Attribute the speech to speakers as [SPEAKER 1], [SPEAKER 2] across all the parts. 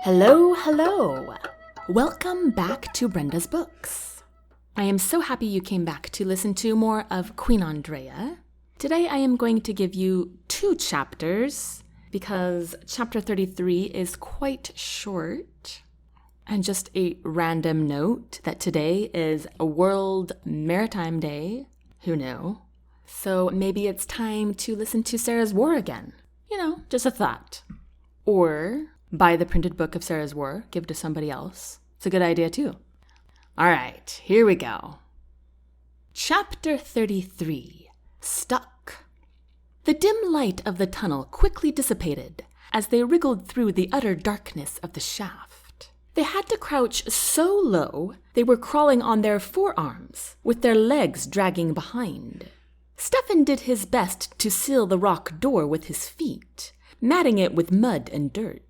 [SPEAKER 1] Hello, hello! Welcome back to Brenda's Books. I am so happy you came back to listen to more of Queen Andraya. Today I am going to give you 2 chapters because chapter 33 is quite short. And just a random note that today is a World Maritime Day. Who knew? So maybe it's time to listen to Sarah's War again. Just a thought. Or buy the printed book of Sarah's War, give it to somebody else. It's a good idea too. All right, here we go. Chapter 33, Stuck. The dim light of the tunnel quickly dissipated as they wriggled through the utter darkness of the shaft. They had to crouch so low they were crawling on their forearms, with their legs dragging behind. Steffan did his best to seal the rock door with his feet, matting it with mud and dirt.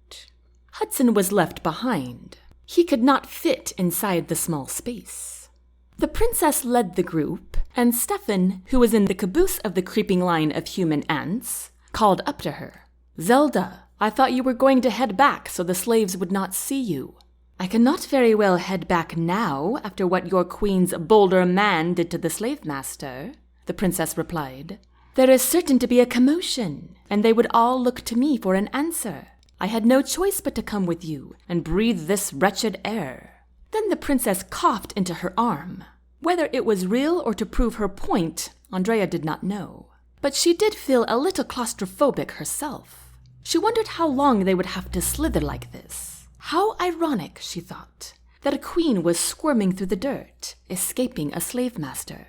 [SPEAKER 1] Hudson was left behind. He could not fit inside the small space. The princess led the group, and Steffan, who was in the caboose of the creeping line of human ants, called up to her. "Zelda, I thought you were going to head back so the slaves would not see you." "I cannot very well head back now after what your queen's bolder man did to the slave master," the princess replied. "There is certain to be a commotion, and they would all look to me for an answer. I had no choice but to come with you and breathe this wretched air." Then the princess coughed into her arm. Whether it was real or to prove her point, Andraya did not know. But she did feel a little claustrophobic herself. She wondered how long they would have to slither like this. How ironic, she thought, that a queen was squirming through the dirt, escaping a slave master.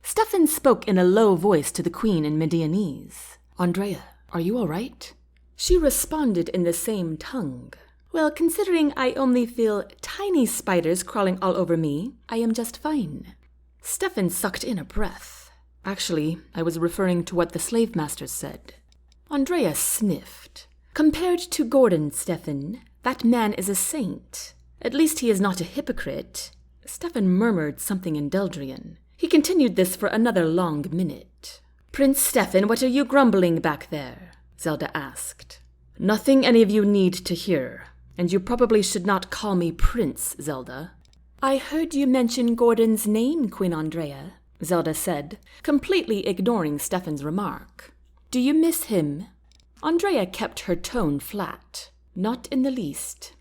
[SPEAKER 1] Steffan spoke in a low voice to the queen in Medianese. "Andraya, are you all right?" She responded in the same tongue. "Well, considering I only feel tiny spiders crawling all over me, I am just fine." Steffan sucked in a breath. "Actually, I was referring to what the slave masters said." Andraya sniffed. "Compared to Gordon, Steffan, that man is a saint. At least he is not a hypocrite." Steffan murmured something in Deldrian. He continued this for another long minute. "Prince Steffan, what are you grumbling back there?" Zelda asked. "Nothing any of you need to hear, and you probably should not call me Prince, Zelda." "I heard you mention Gordon's name, Queen Andraya," Zelda said, completely ignoring Steffan's remark. "Do you miss him?" Andraya kept her tone flat. "Not in the least."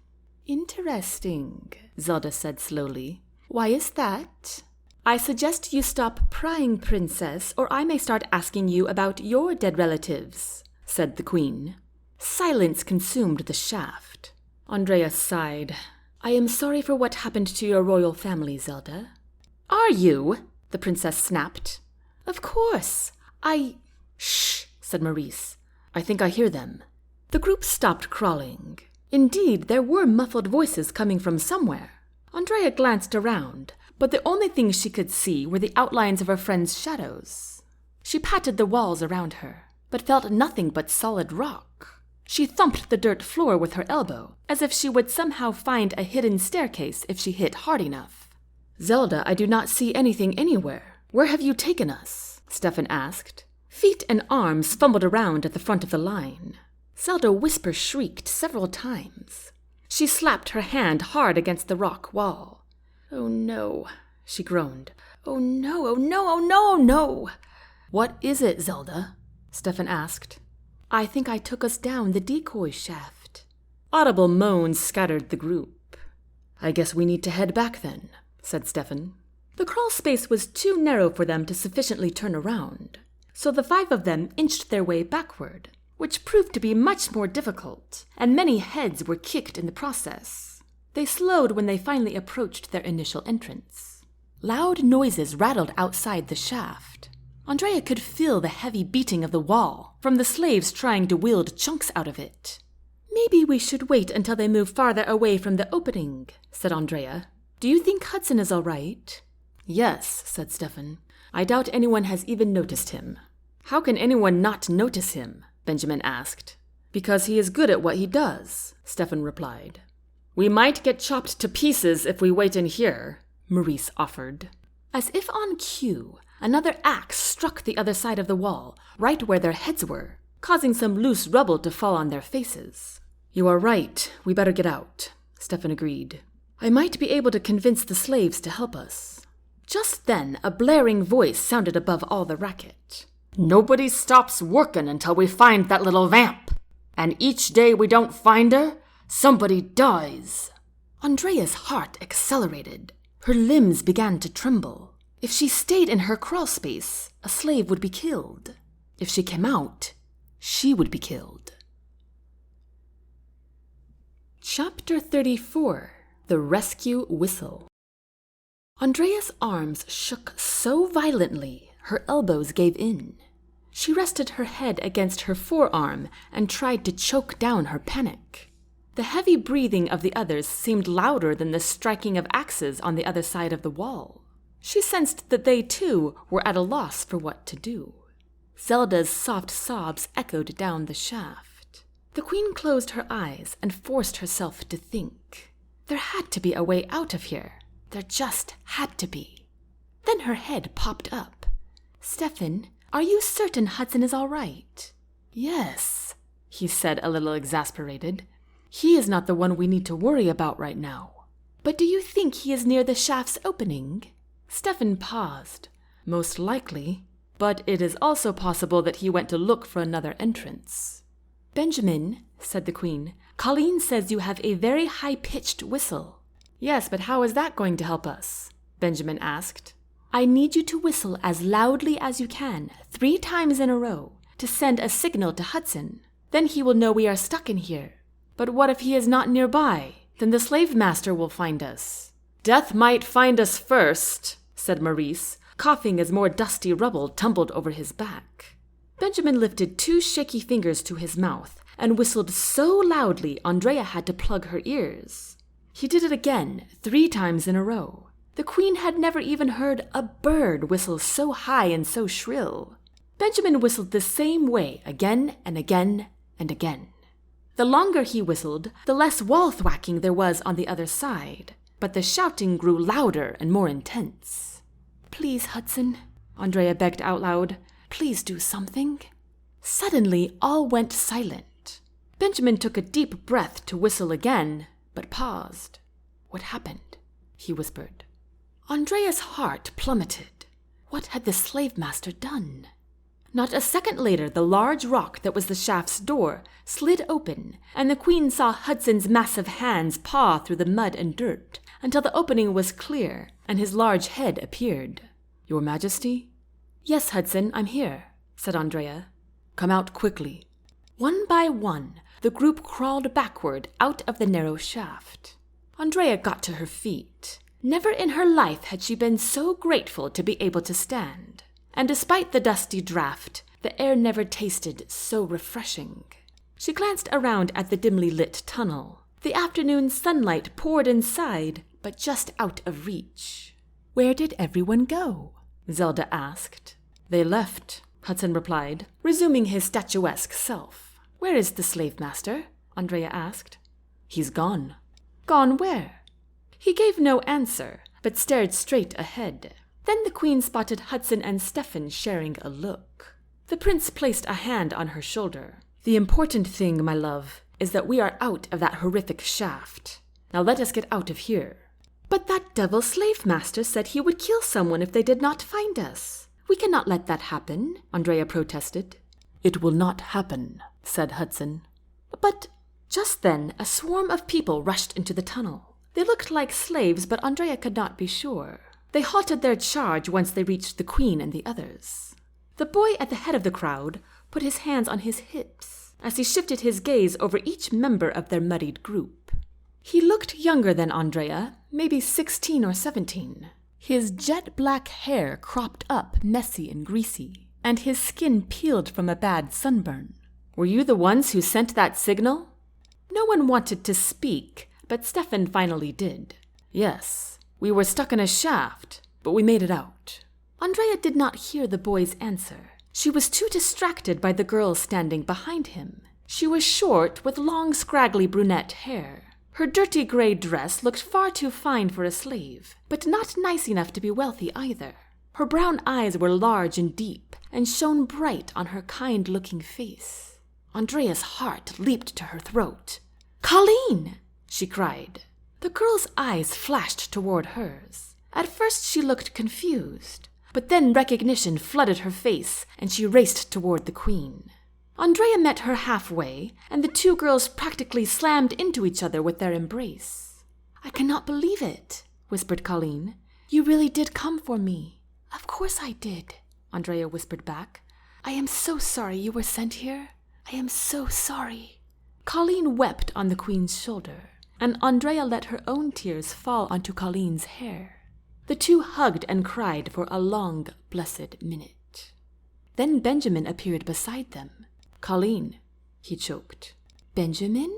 [SPEAKER 1] "Interesting," Zelda said slowly. "Why is that?" "I suggest you stop prying, Princess, or I may start asking you about your dead relatives," said the queen. Silence consumed the shaft. Andraya sighed. "I am sorry for what happened to your royal family, Zelda." "Are you?" the princess snapped. "Of course. Shh," said Maurice. "I think I hear them." The group stopped crawling. Indeed, there were muffled voices coming from somewhere. Andraya glanced around, but the only things she could see were the outlines of her friends' shadows. She patted the walls around her, but felt nothing but solid rock. She thumped the dirt floor with her elbow, as if she would somehow find a hidden staircase if she hit hard enough. "Zelda, I do not see anything anywhere. Where have you taken us?" Steffan asked. Feet and arms fumbled around at the front of the line. Zelda whisper-shrieked several times. She slapped her hand hard against the rock wall. "Oh no," she groaned. "Oh no, oh no, oh no, oh no!" "What is it, Zelda?" Steffan asked. "I think I took us down the decoy shaft." Audible moans scattered the group. "I guess we need to head back then," said Steffan. The crawl space was too narrow for them to sufficiently turn around, so the 5 of them inched their way backward, which proved to be much more difficult, and many heads were kicked in the process. They slowed when they finally approached their initial entrance. Loud noises rattled outside the shaft. Andraya could feel the heavy beating of the wall from the slaves trying to wield chunks out of it. "Maybe we should wait until they move farther away from the opening," said Andraya. "Do you think Hudson is all right?" "Yes," said Steffan. "I doubt anyone has even noticed him." "How can anyone not notice him?" Benjamin asked. "Because he is good at what he does," Steffan replied. "We might get chopped to pieces if we wait in here," Maurice offered. As if on cue, another axe struck the other side of the wall, right where their heads were, causing some loose rubble to fall on their faces. You are right. We better get out, Steffan agreed. I might be able to convince the slaves to help us. Just then, a blaring voice sounded above all the racket. Nobody stops working until we find that little vamp. And each day we don't find her, somebody dies. Andraya's heart accelerated. Her limbs began to tremble. If she stayed in her crawl space, a slave would be killed. If she came out, she would be killed. Chapter 34. The Rescue Whistle. Andraya's arms shook so violently, her elbows gave in. She rested her head against her forearm and tried to choke down her panic. The heavy breathing of the others seemed louder than the striking of axes on the other side of the wall. She sensed that they, too, were at a loss for what to do. Zelda's soft sobs echoed down the shaft. The queen closed her eyes and forced herself to think. There had to be a way out of here. There just had to be. Then her head popped up. Steffan, are you certain Hudson is all right? Yes, he said, a little exasperated. He is not the one we need to worry about right now. But do you think he is near the shaft's opening? Steffan paused. Most likely, but it is also possible that he went to look for another entrance. Benjamin, said the queen, Caleen says you have a very high-pitched whistle. Yes, but how is that going to help us? Benjamin asked. I need you to whistle as loudly as you can, 3 times in a row, to send a signal to Hudson. Then he will know we are stuck in here. But what if he is not nearby? Then the slave master will find us. Death might find us first, said Maurice, coughing as more dusty rubble tumbled over his back. Benjamin lifted 2 shaky fingers to his mouth and whistled so loudly Andraya had to plug her ears. He did it again, 3 times in a row. The queen had never even heard a bird whistle so high and so shrill. Benjamin whistled the same way again and again and again. The longer he whistled, the less wall thwacking there was on the other side, but the shouting grew louder and more intense. Please, Hudson, Andraya begged out loud. Please do something. Suddenly, all went silent. Benjamin took a deep breath to whistle again, but paused. What happened? He whispered. Andraya's heart plummeted. What had the slave master done? Not a second later, the large rock that was the shaft's door slid open, and the queen saw Hudson's massive hands paw through the mud and dirt until the opening was clear and his large head appeared. Your Majesty? Yes, Hudson, I'm here, said Andraya. Come out quickly. One by one, the group crawled backward out of the narrow shaft. Andraya got to her feet. Never in her life had she been so grateful to be able to stand. And despite the dusty draft, the air never tasted so refreshing. She glanced around at the dimly lit tunnel. The afternoon sunlight poured inside, but just out of reach. Where did everyone go? Zelda asked. They left, Hudson replied, resuming his statuesque self. Where is the slave master? Andraya asked. He's gone. Gone where? He gave no answer, but stared straight ahead. Then the queen spotted Hudson and Steffan sharing a look. The prince placed a hand on her shoulder. The important thing, my love, is that we are out of that horrific shaft. Now let us get out of here. But that devil slave master said he would kill someone if they did not find us. We cannot let that happen, Andraya protested. It will not happen, said Hudson. But just then a swarm of people rushed into the tunnel. They looked like slaves, but Andraya could not be sure. They halted their charge once they reached the queen and the others. The boy at the head of the crowd put his hands on his hips as he shifted his gaze over each member of their muddied group. He looked younger than Andraya, maybe 16 or 17. His jet-black hair cropped up, messy and greasy, and his skin peeled from a bad sunburn. Were you the ones who sent that signal? No one wanted to speak, but Steffan finally did. Yes, we were stuck in a shaft, but we made it out. Andraya did not hear the boy's answer. She was too distracted by the girl standing behind him. She was short with long, scraggly brunette hair. Her dirty gray dress looked far too fine for a slave, but not nice enough to be wealthy either. Her brown eyes were large and deep and shone bright on her kind-looking face. Andraya's heart leaped to her throat. "Caleen!" she cried. The girl's eyes flashed toward hers. At first she looked confused, but then recognition flooded her face and she raced toward the queen. Andraya met her halfway, and the two girls practically slammed into each other with their embrace. "I cannot believe it," whispered Caleen. "You really did come for me." "Of course I did," Andraya whispered back. "I am so sorry you were sent here. I am so sorry." Caleen wept on the queen's shoulder, and Andraya let her own tears fall onto Caleen's hair. The two hugged and cried for a long, blessed minute. Then Benjamin appeared beside them. "Caleen," he choked. "Benjamin?"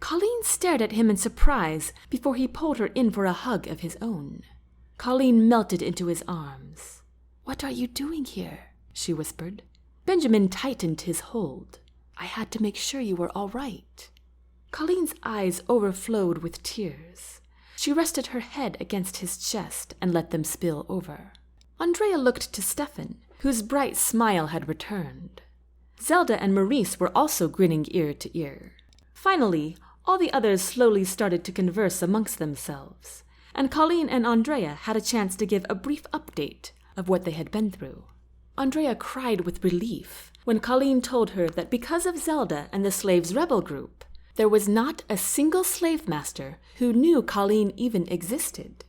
[SPEAKER 1] Caleen stared at him in surprise before he pulled her in for a hug of his own. Caleen melted into his arms. "What are you doing here?" she whispered. Benjamin tightened his hold. "I had to make sure you were all right." Caleen's eyes overflowed with tears. She rested her head against his chest and let them spill over. Andraya looked to Steffan, whose bright smile had returned. Zelda and Maurice were also grinning ear to ear. Finally, all the others slowly started to converse amongst themselves, and Caleen and Andraya had a chance to give a brief update of what they had been through. Andraya cried with relief when Caleen told her that because of Zelda and the slaves' rebel group, there was not a single slave master who knew Caleen even existed.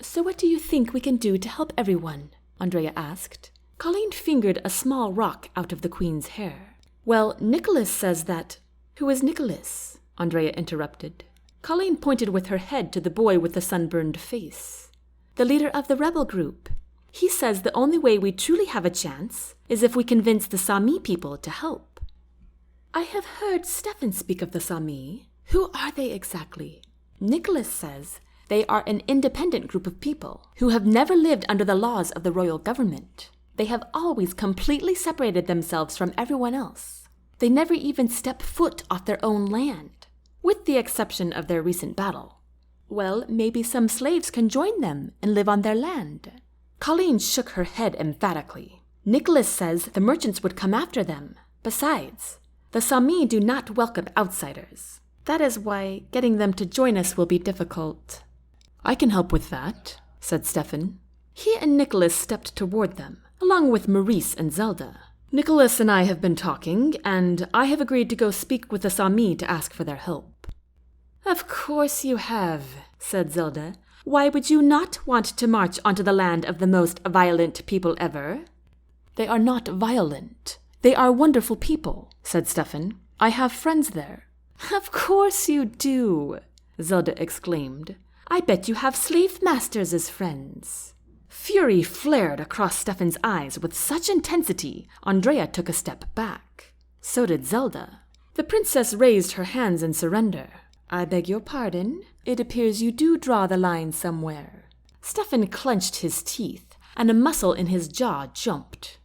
[SPEAKER 1] "So what do you think we can do to help everyone?" Andraya asked. Caleen fingered a small rock out of the queen's hair. "Well, Nicholas says that—" "Who is Nicholas?" Andraya interrupted. Caleen pointed with her head to the boy with the sunburned face. "The leader of the rebel group. He says the only way we truly have a chance is if we convince the Sami people to help." "I have heard Steffan speak of the Sami. Who are they exactly?" "Nicholas says they are an independent group of people who have never lived under the laws of the royal government. They have always completely separated themselves from everyone else. They never even step foot off their own land, with the exception of their recent battle. Well, maybe some slaves can join them and live on their land." Caleen shook her head emphatically. "Nicholas says the merchants would come after them. Besides, the Sami do not welcome outsiders. That is why getting them to join us will be difficult." "I can help with that," said Steffan. He and Nicholas stepped toward them, along with Maurice and Zelda. "Nicholas and I have been talking, and I have agreed to go speak with the Sami to ask for their help." "Of course you have," said Zelda. "Why would you not want to march onto the land of the most violent people ever?" "They are not violent. They are wonderful people," said Steffan. "I have friends there." "Of course you do," Zelda exclaimed. "I bet you have slave masters as friends." Fury flared across Steffan's eyes with such intensity, Andraya took a step back. So did Zelda. The princess raised her hands in surrender. "I beg your pardon. It appears you do draw the line somewhere." Steffan clenched his teeth, and a muscle in his jaw jumped.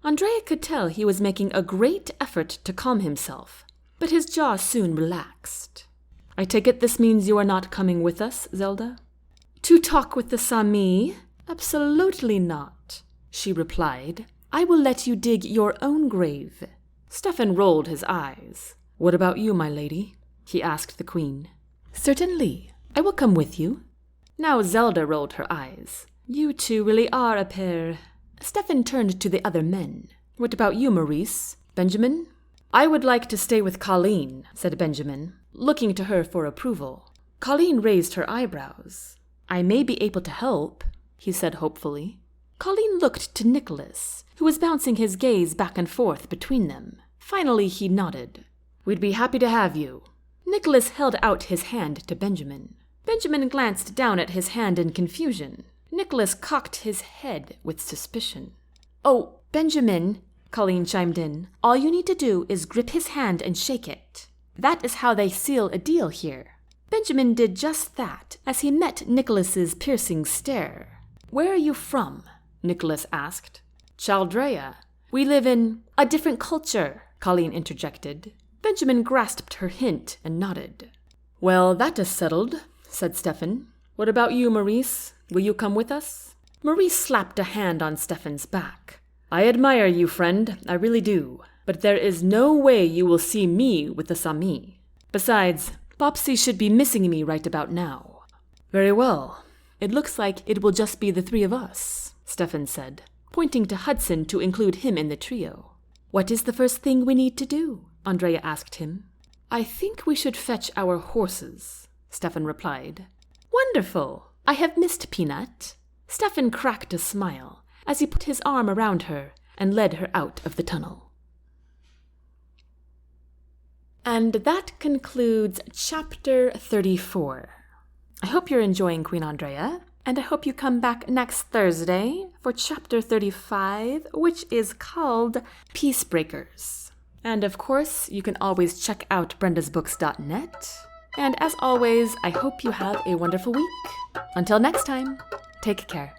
[SPEAKER 1] Andraya could tell he was making a great effort to calm himself, but his jaw soon relaxed. "I take it this means you are not coming with us, Zelda?" "To talk with the Sami? Absolutely not," she replied. "I will let you dig your own grave." Steffan rolled his eyes. "What about you, my lady?" he asked the queen. "Certainly. I will come with you." Now Zelda rolled her eyes. "You two really are a pair." Steffan turned to the other men. "What about you, Maurice? Benjamin?" "I would like to stay with Caleen," said Benjamin, looking to her for approval. Caleen raised her eyebrows. "I may be able to help," he said hopefully. Caleen looked to Nicholas, who was bouncing his gaze back and forth between them. Finally he nodded. "We'd be happy to have you." Nicholas held out his hand to Benjamin. Benjamin glanced down at his hand in confusion. Nicholas cocked his head with suspicion. "Oh, Benjamin," Caleen chimed in, "all you need to do is grip his hand and shake it. That is how they seal a deal here." Benjamin did just that as he met Nicholas's piercing stare. "Where are you from?" Nicholas asked. "Chaldrea. We live in—" "A different culture," Caleen interjected. Benjamin grasped her hint and nodded. "Well, that is settled," said Steffan. "What about you, Maurice? Will you come with us?" Maurice slapped a hand on Steffan's back. "I admire you, friend, I really do. But there is no way you will see me with the Sami. Besides, Bopsy should be missing me right about now. Very well. It looks like it will just be the three of us, Steffan said, pointing to Hudson to include him in the trio. What is the first thing we need to do? Andraya asked him. I think we should fetch our horses, Steffan replied. Wonderful! I have missed Peanut. Steffan cracked a smile as he put his arm around her and led her out of the tunnel. And that concludes Chapter 34. I hope you're enjoying Queen Andraya, and I hope you come back next Thursday for Chapter 35, which is called Peacebreakers. And of course, you can always check out brendasbooks.net. And as always, I hope you have a wonderful week. Until next time, take care.